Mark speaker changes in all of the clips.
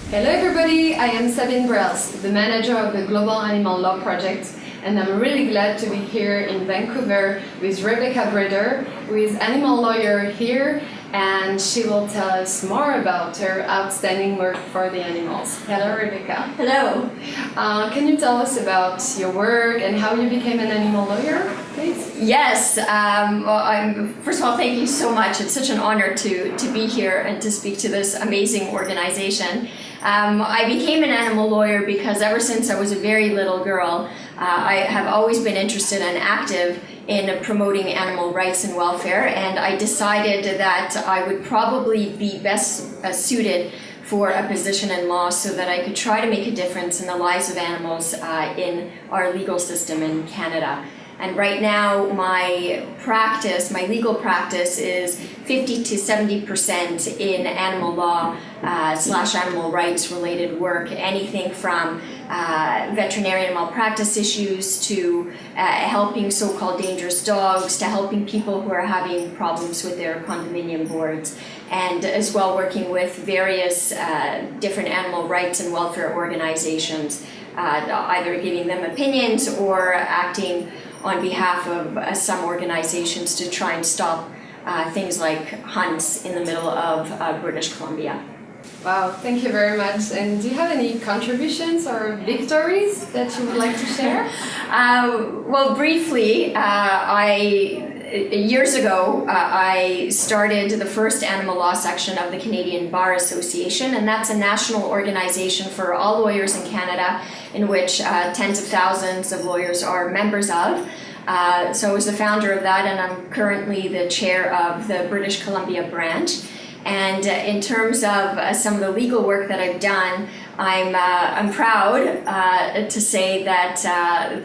Speaker 1: Hello everybody, I am Sabine Brels, the manager of the Global Animal Law Project, and I'm really glad to be here in Vancouver with Rebeka Breder, who is animal lawyer here, and she will tell us more about her outstanding work for the animals. Hello Rebeka.
Speaker 2: Hello.
Speaker 1: Can you tell us about your work and how you became an animal lawyer, please?
Speaker 2: Yes, first of all, thank you so much. It's such an honor to be here and to speak to this amazing organization. I became an animal lawyer because ever since I was a very little girl, I have always been interested and active in promoting animal rights and welfare, and I decided that I would probably be best suited for a position in law so that I could try to make a difference in the lives of animals in our legal system in Canada. And right now, my legal practice is 50 to 70% in animal law / animal rights related work, anything from veterinarian malpractice issues to helping so-called dangerous dogs to helping people who are having problems with their condominium boards, and as well working with various different animal rights and welfare organizations, either giving them opinions or acting on behalf of some organizations to try and stop things like hunts in the middle of British Columbia.
Speaker 1: Wow, thank you very much. And do you have any contributions or victories that you would like to share?
Speaker 2: Well, briefly, years ago, I started the first animal law section of the Canadian Bar Association, and that's a national organization for all lawyers in Canada, in which tens of thousands of lawyers are members of. So I was the founder of that, and I'm currently the chair of the British Columbia branch. And in terms of some of the legal work that I've done, I'm proud to say that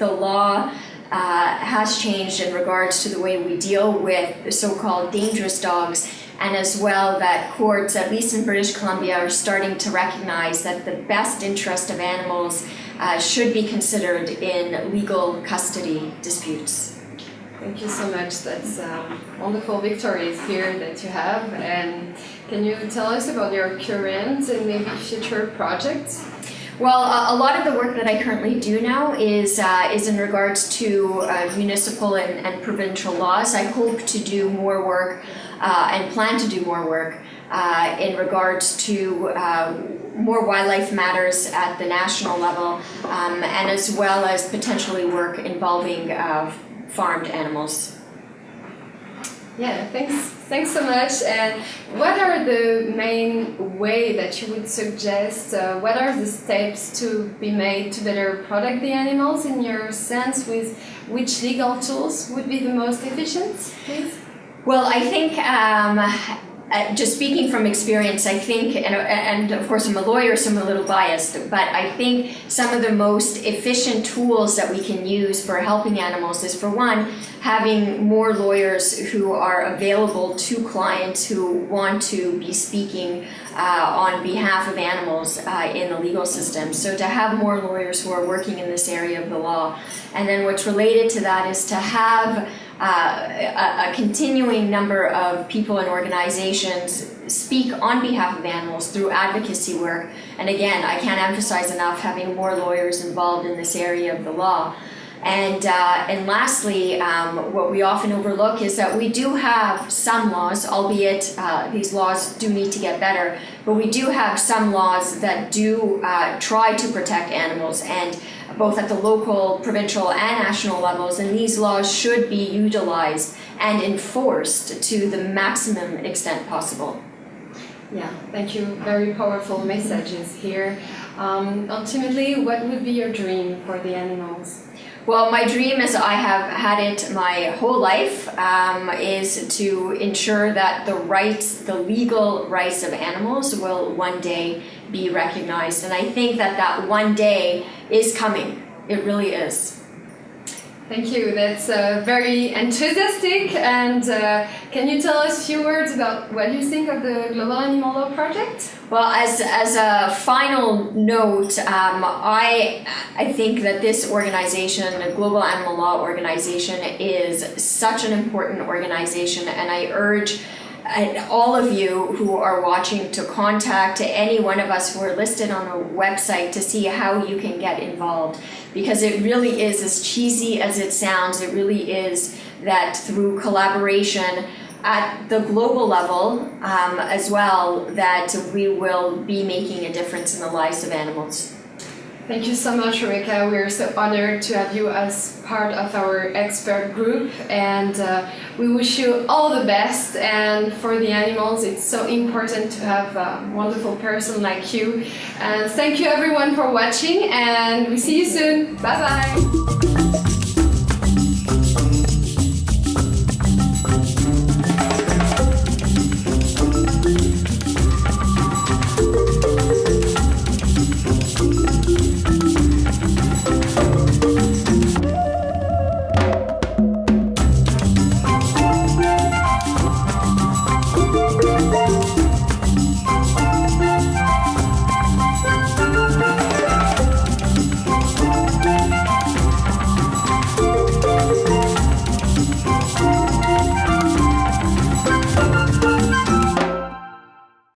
Speaker 2: the law has changed in regards to the way we deal with the so-called dangerous dogs, and as well that courts, at least in British Columbia, are starting to recognize that the best interest of animals should be considered in legal custody disputes.
Speaker 1: Thank you so much. That's wonderful victories here that you have. And can you tell us about your current and maybe future projects?
Speaker 2: Well, a lot of the work that I currently do now is in regards to municipal and provincial laws. I hope to do more work and plan to do more work in regards to more wildlife matters at the national level, and as well as potentially work involving farmed animals.
Speaker 1: Yeah, thanks so much. And what are the main way that you would suggest? What are the steps to be made to better protect the animals in your sense? With which legal tools would be the most efficient, please?
Speaker 2: Well, I think just speaking from experience, I think, and of course I'm a lawyer, so I'm a little biased, but I think some of the most efficient tools that we can use for helping animals is, for one, having more lawyers who are available to clients who want to be speaking on behalf of animals in the legal system. So to have more lawyers who are working in this area of the law. And then what's related to that is to have a continuing number of people and organizations speak on behalf of animals through advocacy work. And again, I can't emphasize enough having more lawyers involved in this area of the law. And lastly, what we often overlook is that we do have some laws, albeit these laws do need to get better, but we do have some laws that do try to protect animals, and both at the local, provincial, and national levels, and these laws should be utilized and enforced to the maximum extent possible.
Speaker 1: Yeah, thank you. Very powerful messages here. Ultimately, what would be your dream for the animals?
Speaker 2: Well, my dream, as I have had it my whole life, is to ensure that the legal rights of animals will one day be recognized. And I think that one day is coming. It really is.
Speaker 1: Thank you. That's very enthusiastic. And can you tell us a few words about what you think of the Global Animal Law Project?
Speaker 2: Well, as a final note, I think that this organization, the Global Animal Law Organization, is such an important organization, and I urge all of you who are watching to contact any one of us who are listed on the website to see how you can get involved, because it really is, as cheesy as it sounds, it really is that through collaboration at the global level as well, that we will be making a difference in the lives of animals.
Speaker 1: Thank you so much, Rebeka. We are so honored to have you as part of our expert group, and we wish you all the best. And for the animals, it's so important to have a wonderful person like you. And thank you everyone for watching, and we see you soon. Bye bye.